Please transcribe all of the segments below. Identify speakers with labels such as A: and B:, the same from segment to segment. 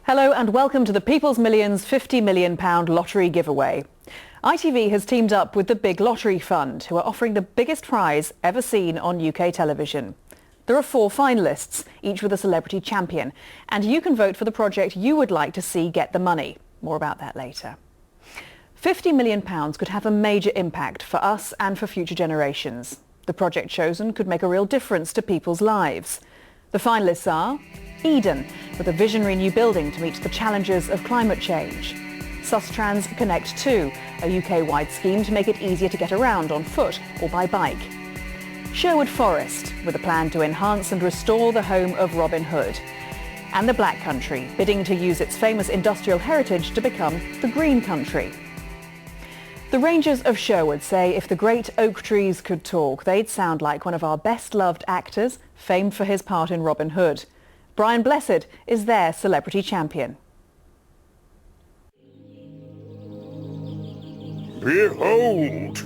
A: Hello and welcome to the People's Millions £50 million lottery giveaway. ITV has teamed up with the Big Lottery Fund, who are offering the biggest prize ever seen on UK television. There are 4 finalists, each with a celebrity champion, and you can vote for the project you would like to see get the money. More about that later. £50 million could have a major impact for us and for future generations. The project chosen could make a real difference to people's lives. The finalists are Eden, with a visionary new building to meet the challenges of climate change. Sustrans Connect 2, a UK-wide scheme to make it easier to get around on foot or by bike. Sherwood Forest, with a plan to enhance and restore the home of Robin Hood. And the Black Country, bidding to use its famous industrial heritage to become the Green Country. The Rangers of Sherwood say if the great oak trees could talk, they'd sound like one of our best-loved actors, famed for his part in Robin Hood. Brian Blessed is their celebrity champion.
B: Behold,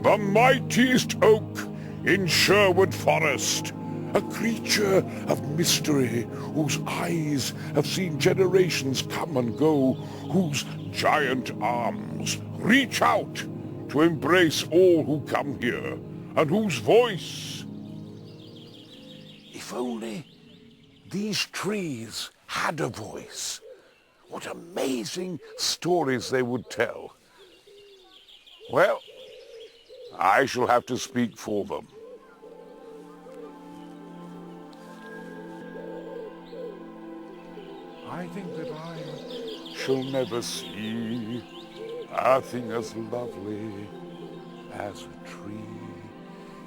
B: the mightiest oak in Sherwood Forest, a creature of mystery whose eyes have seen generations come and go, whose giant arms reach out to embrace all who come here, and whose voice... If only these trees had a voice, what amazing stories they would tell. Well, I shall have to speak for them. I think that I shall never see a thing as lovely as a tree.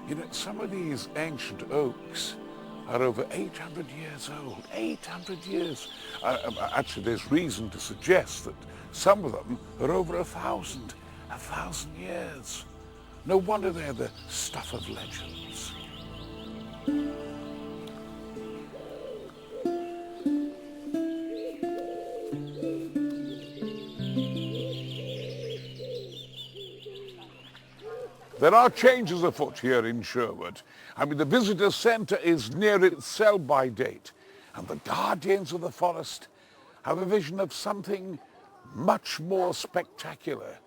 B: You know, some of these ancient oaks are over 800 years old. 800 years. Actually, there's reason to suggest that some of them are over 1,000 years. No wonder they're the stuff of legends. There are changes afoot here in Sherwood. I mean, the visitor centre is near its sell-by date, and the guardians of the forest have a vision of something much more spectacular,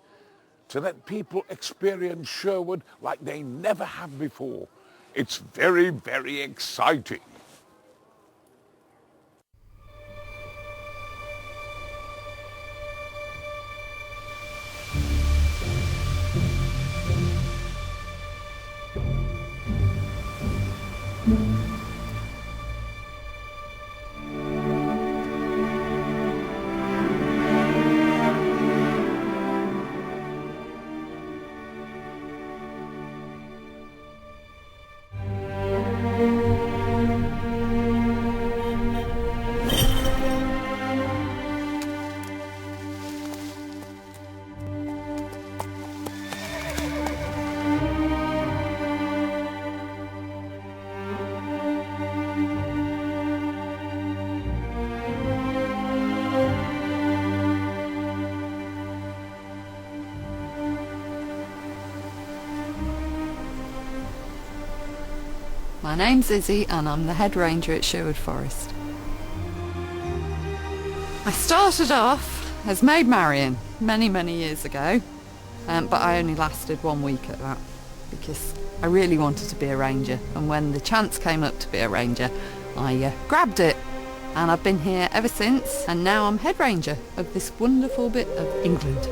B: to let people experience Sherwood like they never have before. It's very, very exciting.
C: My name's Izzy and I'm the head ranger at Sherwood Forest. I started off as Maid Marian many years ago, but I only lasted 1 week at that because I really wanted to be a ranger, and when the chance came up to be a ranger I grabbed it, and I've been here ever since, and now I'm head ranger of this wonderful bit of England.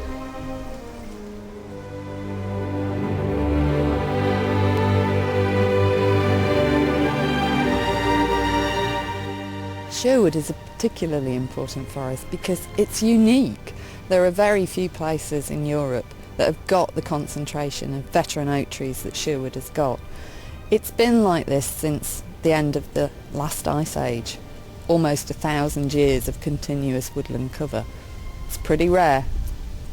C: Sherwood is a particularly important forest because it's unique. There are very few places in Europe that have got the concentration of veteran oak trees that Sherwood has got. It's been like this since the end of the last ice age, almost 1,000 years of continuous woodland cover. It's pretty rare,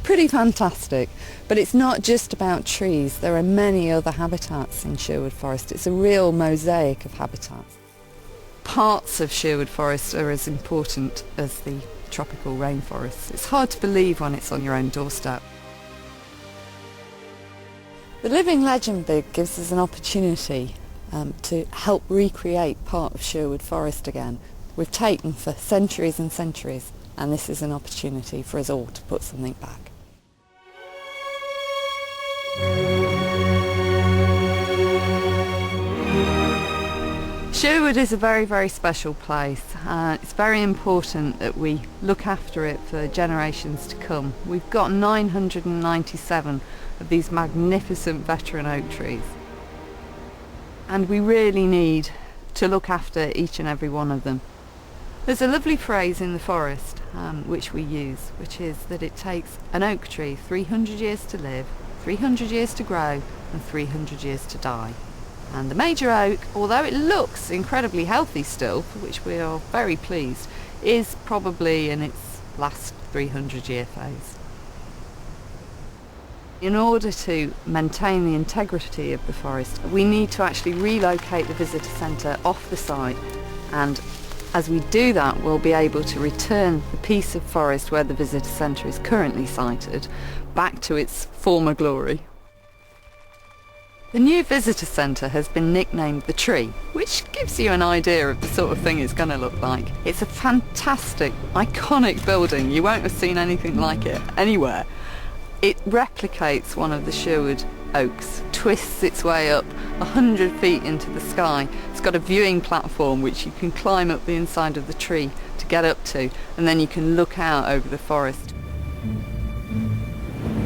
C: pretty fantastic, but it's not just about trees. There are many other habitats in Sherwood Forest. It's a real mosaic of habitats. Parts of Sherwood Forest are as important as the tropical rainforests. It's hard to believe when it's on your own doorstep. The Living Legend Bid gives us an opportunity to help recreate part of Sherwood Forest again. we've taken for centuries and centuries, and this is an opportunity for us all to put something back. Sherwood is a very, very special place. It's very important that we look after it for generations to come. We've got 997 of these magnificent veteran oak trees, and we really need to look after each and every one of them. There's a lovely phrase in the forest which we use, which is that it takes an oak tree 300 years to live, 300 years to grow, and 300 years to die. And the major oak, although it looks incredibly healthy still, for which we are very pleased, is probably in its last 300-year phase. In order to maintain the integrity of the forest, we need to actually relocate the visitor centre off the site, and as we do that, we'll be able to return the piece of forest where the visitor centre is currently sited back to its former glory. The new visitor centre has been nicknamed The Tree, which gives you an idea of the sort of thing it's going to look like. It's a fantastic, iconic building. You won't have seen anything like it anywhere. It replicates one of the Sherwood oaks, twists its way up 100 feet into the sky. It's got a viewing platform which you can climb up the inside of the tree to get up to, and then you can look out over the forest.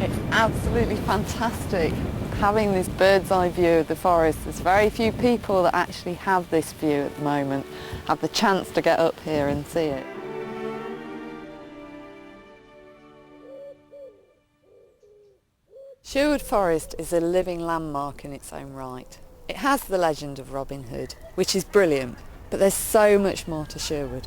C: It's absolutely fantastic having this bird's eye view of the forest. There's very few people that actually have this view at the moment, have the chance to get up here and see it. Sherwood Forest is a living landmark in its own right. It has the legend of Robin Hood, which is brilliant, but there's so much more to Sherwood,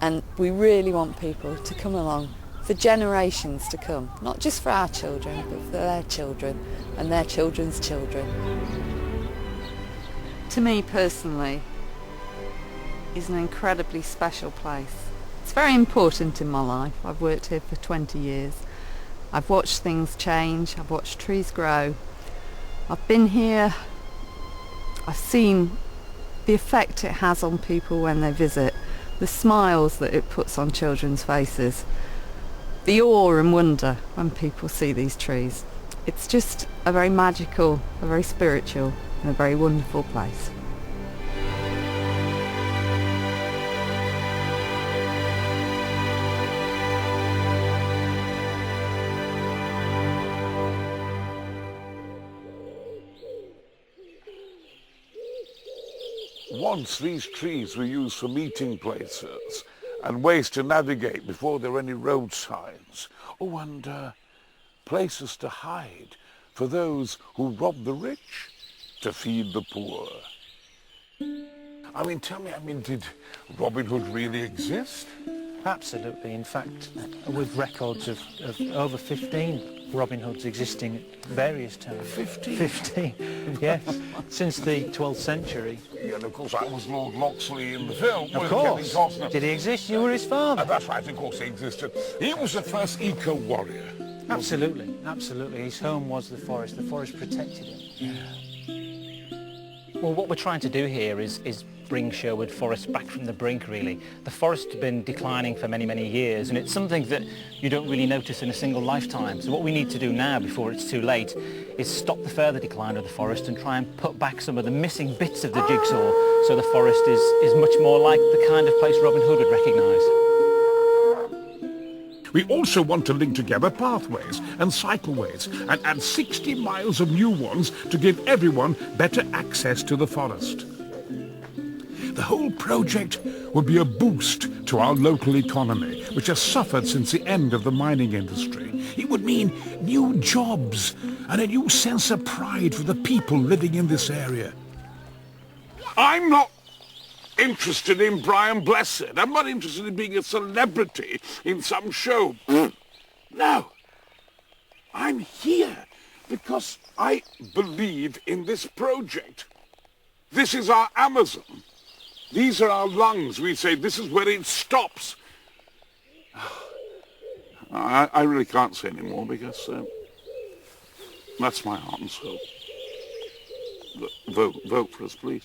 C: and we really want people to come along for generations to come, not just for our children, but for their children and their children's children. To me personally, it's an incredibly special place. It's very important in my life. I've worked here for 20 years. I've watched things change, I've watched trees grow. I've been here, I've seen the effect it has on people when they visit, the smiles that it puts on children's faces, the awe and wonder when people see these trees. It's just a very magical, a very spiritual and a very wonderful place.
B: Once these trees were used for meeting places and ways to navigate before there were any road signs. Oh, and places to hide for those who rob the rich to feed the poor. Tell me, did Robin Hood really exist?
D: Absolutely. In fact, with records of over 15 Robin Hoods existing at various times.
B: 15?
D: 15, yes. Since the 12th century.
B: Yeah, and of course that was Lord Locksley in the film.
D: Of course. Did he exist? You were his father.
B: That's right, of course he existed. He was the first eco-warrior.
D: Absolutely, absolutely. His home was the forest. The forest protected him.
B: Yeah.
D: Well, what we're trying to do here is bring Sherwood Forest back from the brink, really. The forest has been declining for many, many years, and it's something that you don't really notice in a single lifetime. So what we need to do now, before it's too late, is stop the further decline of the forest and try and put back some of the missing bits of the jigsaw so the forest is much more like the kind of place Robin Hood would recognise.
B: We also want to link together pathways and cycleways and add 60 miles of new ones to give everyone better access to the forest. The whole project would be a boost to our local economy, which has suffered since the end of the mining industry. It would mean new jobs and a new sense of pride for the people living in this area. I'm not interested in Brian Blessed. I'm not interested in being a celebrity in some show. No. I'm here because I believe in this project. This is our Amazon. These are our lungs. We say this is where it stops. I really can't say any more because that's my heart and soul. Vote for us, please.